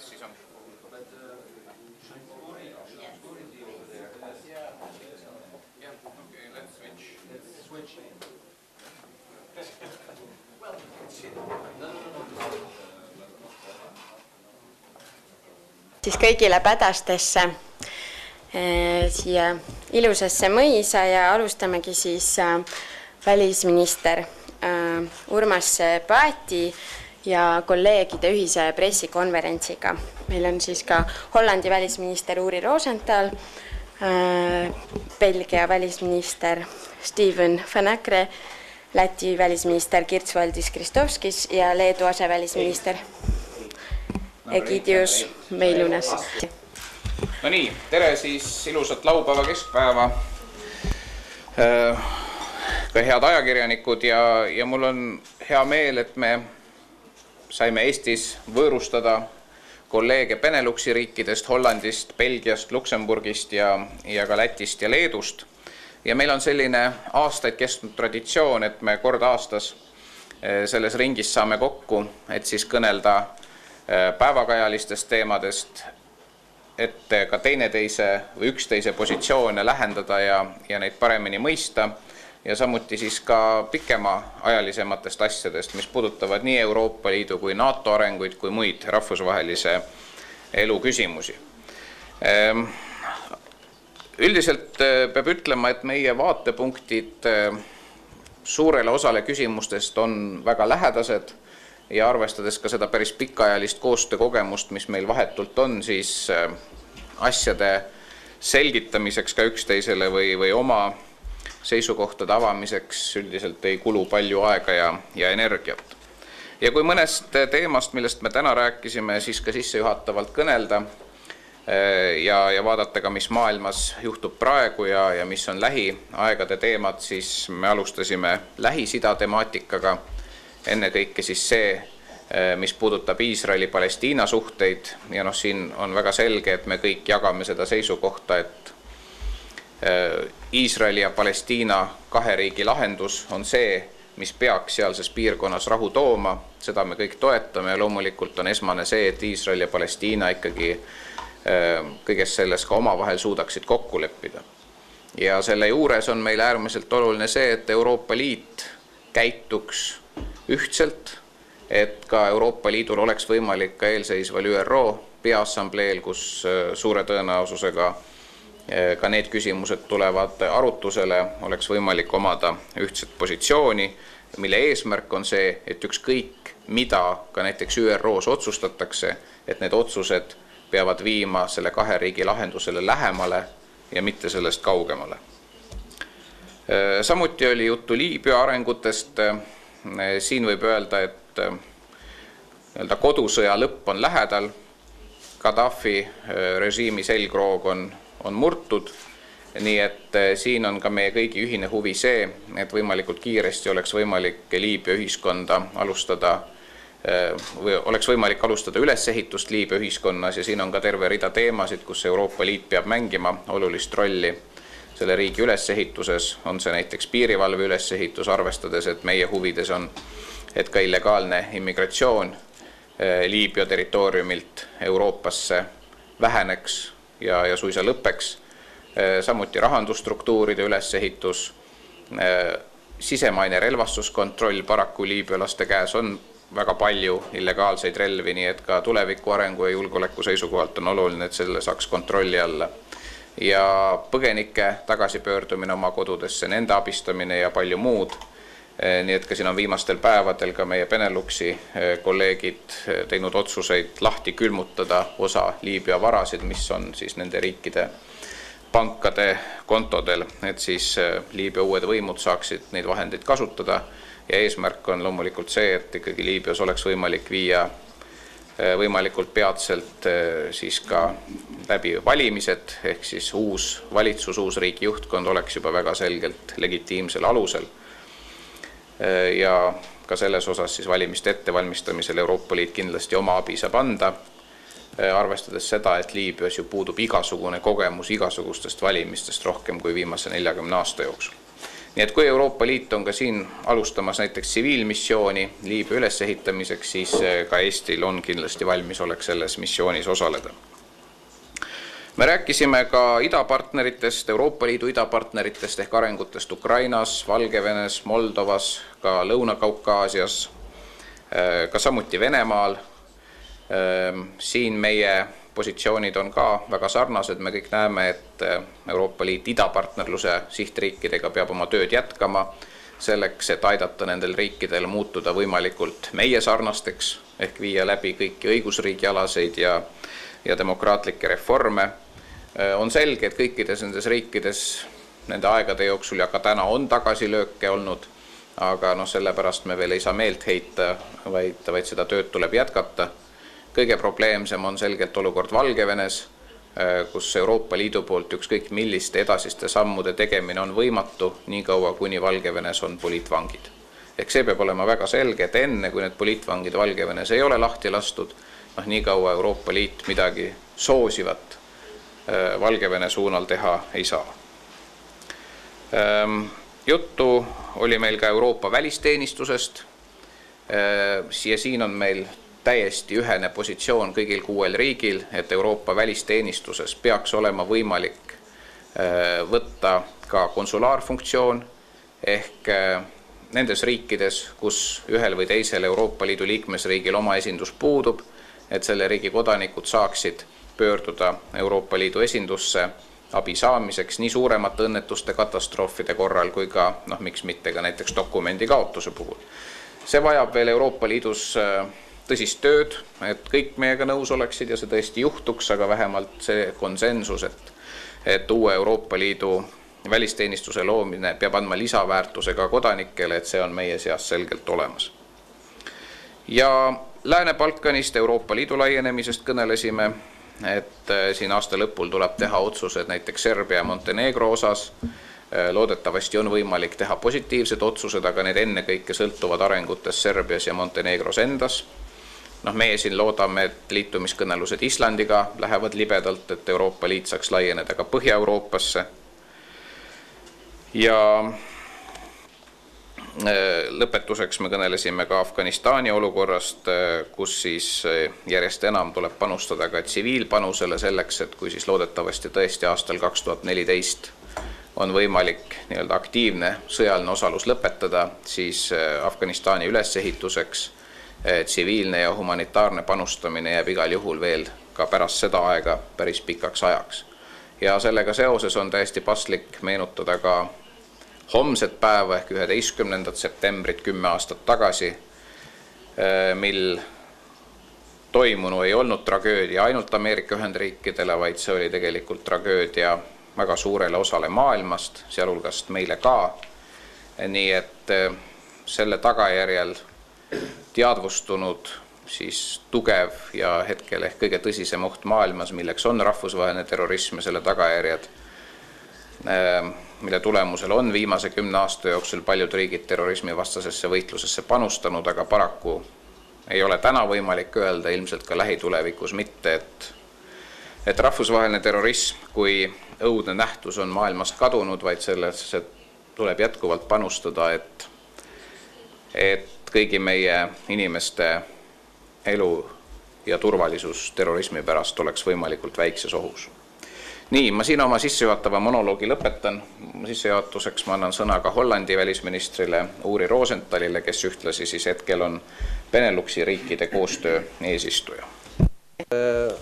kes siis on? Siis kõigile Pädastesse siia ilusasse mõisa ja alustamegi siis välisminister Urmas Paeti ja kolleegide ühise pressikonverentsiga. Meil on siis ka Hollandi välisminister Uri Rosenthal, Belgia välisminister Steven Van Akre, Läti välisminister Kirts-Valdis Kristovskis ja Leedu asevälisminister Egidius Meilunas. No nii, tere siis ilusat laupäeva keskpäeva. Ka head ajakirjanikud ja mul on hea meel, et me saime Eestis võõrustada kolleege Beneluxi riikidest, Hollandist, Belgiast, Luksemburgist ja ka Lätist ja Leedust. Ja meil on selline aastaid kestnud traditsioon, et me kord aastas selles ringis saame kokku, et siis kõnelda päevakajalistest teemadest, et ka teineteise või üksteise positsioone lähendada ja neid paremini mõista ja samuti siis ka pikemaajalisematest asjadest, mis puudutavad nii Euroopa Liidu kui NATO arenguid kui muid rahvusvahelise elu küsimusi. Üldiselt peab ütlema, et meie vaatepunktid suurele osale küsimustest on väga lähedased ja arvestades ka seda päris pikaajalist koostöökogemust, mis meil vahetult on, siis asjade selgitamiseks ka üksteisele või oma seisukohtade avamiseks üldiselt ei kulu palju aega ja energiat. Ja kui mõnest teemast, millest me täna rääkisime, siis ka sissejuhatavalt kõnelda ja vaadata ka, mis maailmas juhtub praegu ja mis on lähiaegade teemad, siis me alustasime Lähis-Ida temaatikaga. Ennekõike siis see, mis puudutab Iisraeli-Palestiina suhteid ja siin on väga selge, et me kõik jagame seda seisukohta, et Iisraeli ja Palestiina kahe riigi lahendus on see, mis peaks sealses piirkonnas rahu tooma. Seda me kõik toetame ja loomulikult on esmane see, et Iisrael ja Palestiina ikkagi kõigest selles ka omavahel suudaksid kokku leppida. Ja selle juures on meil äärmiselt oluline see, et Euroopa Liit käituks ühtselt, et ka Euroopa Liidul oleks võimalik ka eelseisval ÜRO peaassambleel, kus suure tõenäosusega ka need küsimused tulevad arutusele, oleks võimalik omada ühtset positsiooni, mille eesmärk on see, et ükskõik mida ka näiteks ÜROs otsustatakse, et need otsused peavad viima selle kahe riigi lahendusele lähemale ja mitte sellest kaugemale. Samuti oli juttu Liibüa arengutest. Siin võib öelda, et kodusõja lõpp on lähedal, Gaddafi režiimi selgroog on murtud, nii et siin on ka meie kõigi ühine huvi see, et võimalikult kiiresti oleks võimalik Liibüa ühiskonda alustada või oleks võimalik alustada ülesehitust Liibüa ühiskonnas ja siin on ka terve rida teemasid, kus Euroopa Liit peab mängima olulist rolli selle riigi ülesehituses, on see näiteks piirivalve ülesehitus, arvestades, et meie huvides on, et ka illegaalne immigratsioon Liibüa territooriumilt Euroopasse väheneks ja suisa lõpeks. Samuti rahandusstruktuuride ülesehitus, sisemaine relvastuskontroll, paraku liibüalaste käes on väga palju illegaalseid relvi, nii et ka tuleviku arengu ja julgeoleku seisukohalt on oluline, et selle saaks kontrolli alla. Ja põgenike tagasipöördumine oma kodudesse, nende abistamine ja palju muud. Nii et ka siin on viimastel päevadel ka meie Beneluxi kolleegid teinud otsuseid lahti külmutada osa Liibüa varasid, mis on siis nende riikide pankade kontodel, et siis Liibüa uued võimud saaksid neid vahendeid kasutada ja eesmärk on loomulikult see, et ikkagi Liibüas oleks võimalik viia võimalikult peatselt siis ka läbi valimised, ehk siis uus valitsus, uus riigi juhtkond oleks juba väga selgelt legitiimsel alusel. Ja ka selles osas siis valimiste ettevalmistamisel Euroopa Liit kindlasti oma abi saab anda, arvestades seda, et Liibüas ju puudub igasugune kogemus igasugustest valimistest rohkem kui viimase 40 aasta jooksul. Nii et kui Euroopa Liit on ka siin alustamas näiteks tsiviilmissiooni Liibüa ülesehitamiseks, siis ka Eestil on kindlasti valmisolek selles missioonis osaleda. Me rääkisime ka idapartneritest, Euroopa Liidu idapartneritest ehk arengutest Ukrainas, Valgevenes, Moldovas, ka Lõuna-Kaukaasias, ka samuti Venemaal. Siin meie positsioonid on ka väga sarnased. Me kõik näeme, et Euroopa Liit idapartnerluse sihtriikidega peab oma tööd jätkama selleks, et aidata nendel riikidel muutuda võimalikult meie sarnasteks ehk viia läbi kõiki õigusriigi alaseid ja demokraatlikke reforme. On selge, et kõikides nendes riikides nende aegade jooksul ja ka täna on tagasilööke olnud, aga sellepärast me veel ei saa meelt heita, vaid seda tööd tuleb jätkata. Kõige probleemsem on selgelt olukord Valgevenes, kus Euroopa Liidu poolt ükskõik milliste edasiste sammude tegemine on võimatu, nii kaua kuni Valgevenes on poliitvangid. Ehk see peab olema väga selge, et enne kui need poliitvangid Valgevenes ei ole lahti lastud, nii kaua Euroopa Liit midagi soosivat Valgevene suunal teha ei saa. Juttu oli meil ka Euroopa välisteenistusest ja siin on meil täiesti ühene positsioon kõigil 6 riigil, et Euroopa välisteenistuses peaks olema võimalik võtta ka konsulaarfunktsioon ehk nendes riikides, kus ühel või teisel Euroopa Liidu liikmesriigil oma esindus puudub, et selle riigi kodanikud saaksid pöörduda Euroopa Liidu esindusse abi saamiseks nii suuremate õnnetuste katastroofide korral kui ka, miks mitte ka näiteks dokumendi kaotuse puhul. See vajab veel Euroopa Liidus tõsist tööd, et kõik meiega nõus oleksid ja see tõesti juhtuks, aga vähemalt see konsensus, et uue Euroopa Liidu välisteenistuse loomine peab andma lisaväärtusega kodanikele, et see on meie seas selgelt olemas. Ja Lääne-Balkanist Euroopa Liidu laienemisest kõnelesime, et siin aasta lõpul tuleb teha otsused näiteks Serbia ja Montenegro osas. Loodetavasti on võimalik teha positiivsed otsused, aga need ennekõike sõltuvad arengutes Serbias ja Montenegros endas. Meie siin loodame, et liitumiskõnelused Islandiga lähevad libedalt, et Euroopa Liit saaks laieneda ka Põhja-Euroopasse. Ja lõpetuseks me kõnelesime ka Afganistani olukorrast, kus siis järjest enam tuleb panustada ka tsiviilpanusele selleks, et kui siis loodetavasti tõesti aastal 2014 on võimalik aktiivne sõjaline osalus lõpetada, siis Afganistani ülesehituseks tsiviilne ja humanitaarne panustamine jääb igal juhul veel ka pärast seda aega päris pikaks ajaks. Ja sellega seoses on täiesti paslik meenutada ka homset päeva ehk 11. septembrit 10 aastat tagasi, mil toimunu ei olnud tragöödia ainult Ameerika Ühendriikidele, vaid see oli tegelikult tragöödia väga suurele osale maailmast, sealhulgas meile ka. Nii et selle tagajärjel teadvustunud siis tugev ja hetkel ehk kõige tõsisem oht maailmas, milleks on rahvusvaheline terrorism ja selle tagajärjed, mille tulemusel on viimase 10 aasta jooksul paljud riigid terrorismi vastasesse võitlusesse panustanud, aga paraku ei ole täna võimalik öelda, ilmselt ka lähitulevikus mitte, et rahvusvaheline terrorism kui õudne nähtus on maailmast kadunud, vaid sellesse tuleb jätkuvalt panustada, et kõigi meie inimeste elu ja turvalisus terrorismi pärast oleks võimalikult väikses ohus. Nii, ma siin oma sissejuhatava monoloogi lõpetan. Sissejuhatuseks ma annan sõna ka Hollandi välisministrile Uri Rosenthalile, kes ühtlasi siis hetkel on Beneluxi riikide koostöö eesistuja.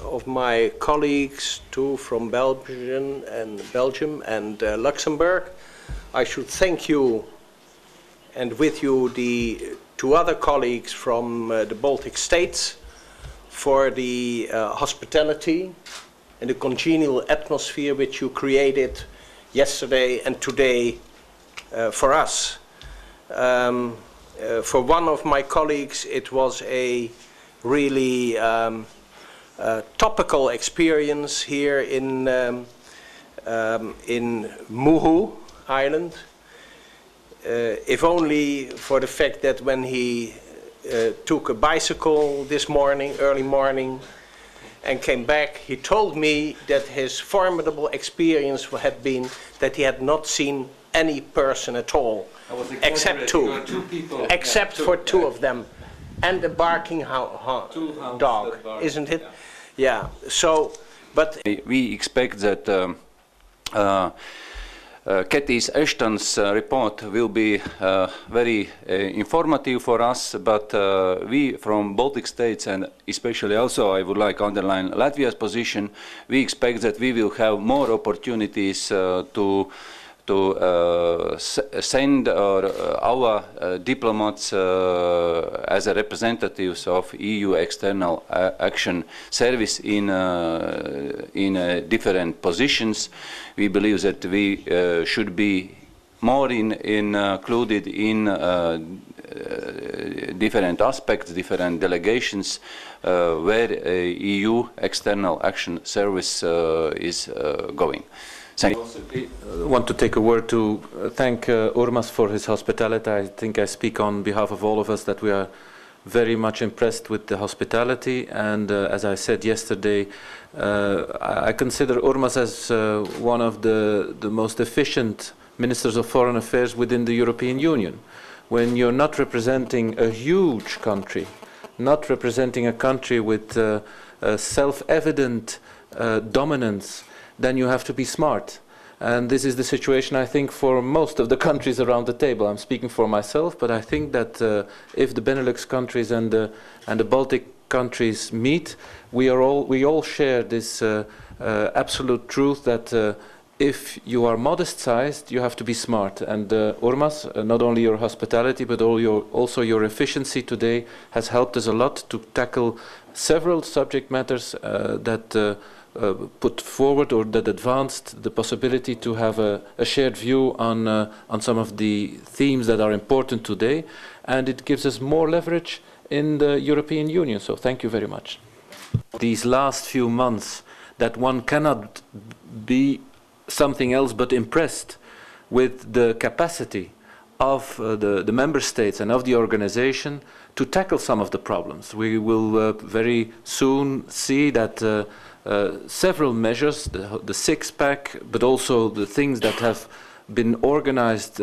Of my colleagues too from Belgium and Luxembourg, I should thank you and with you the 2 other colleagues from the Baltic states for the hospitality and the congenial atmosphere which you created yesterday and today for us. For one of my colleagues, it was a really topical experience here in Muhu Island. If only for the fact that when he took a bicycle this morning, early morning, and came back, he told me that his formidable experience had been that he had not seen any person at all, except two, except for two of them, and the barking dog, isn't it? Yeah. So, but we expect that Cathy Ashton's report will be very informative for us, but we from Baltic states, and especially also I would like to underline Latvia's position, we expect that we will have more opportunities to send our diplomats as a representatives of EU External Action Service in different positions. We believe that we should be more included in different aspects, different delegations where EU External Action Service is going. I want to take a word to thank Urmas for his hospitality. I think I speak on behalf of all of us that we are very much impressed with the hospitality, and as I said yesterday, I consider Urmas as one of the most efficient ministers of foreign affairs within the European Union. When you're not representing a huge country, not representing a country with self-evident dominance, then you have to be smart. And this is the situation, I think, for most of the countries around the table. I'm speaking for myself, but I think that if the Benelux countries and the Baltic countries meet, we all share this absolute truth that if you are modest-sized, you have to be smart. And Urmas, not only your hospitality, but also your efficiency today has helped us a lot to tackle several subject matters that put forward or that advanced the possibility to have a shared view on some of the themes that are important today, and it gives us more leverage in the European Union. So thank you very much. These last few months, that one cannot be something else but impressed with the capacity of the member states and of the organization to tackle some of the problems. We will very soon see that several measures, the six-pack, but also the things that have been organized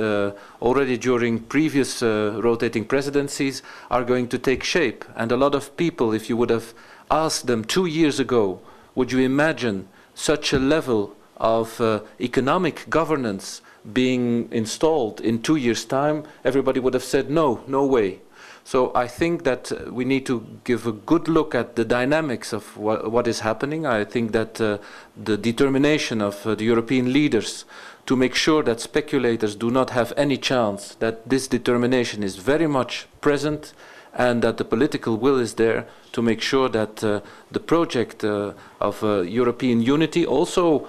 already during previous rotating presidencies are going to take shape. And a lot of people, if you would have asked them 2 years ago, would you imagine such a level of economic governance being installed in 2 years' time, everybody would have said no, no way. So I think that we need to give a good look at the dynamics of what is happening. I think that the determination of the European leaders to make sure that speculators do not have any chance, that this determination is very much present, and that the political will is there to make sure that the project of European unity, also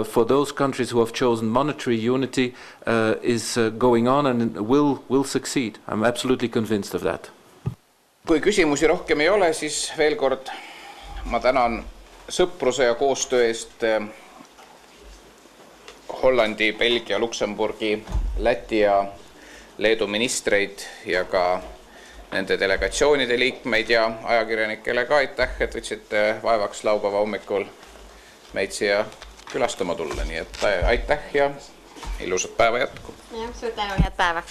for those countries who have chosen monetary unity, is going on and will succeed. I'm absolutely convinced of that. Kui küsimusi rohkem ei ole, siis veel kord ma tänan sõpruse ja koostöö eest Hollandi, Belgia, Luksemburgi, Läti ja Leedu ministreid ja ka nende delegatsioonide liikmeid ja ajakirjanikele ka aitäh, et võtsite vaevaks laupäeva hommikul meid siia külastama tulla, nii et aitäh ja ilusat päeva jätku. Suur tänu, head päeva.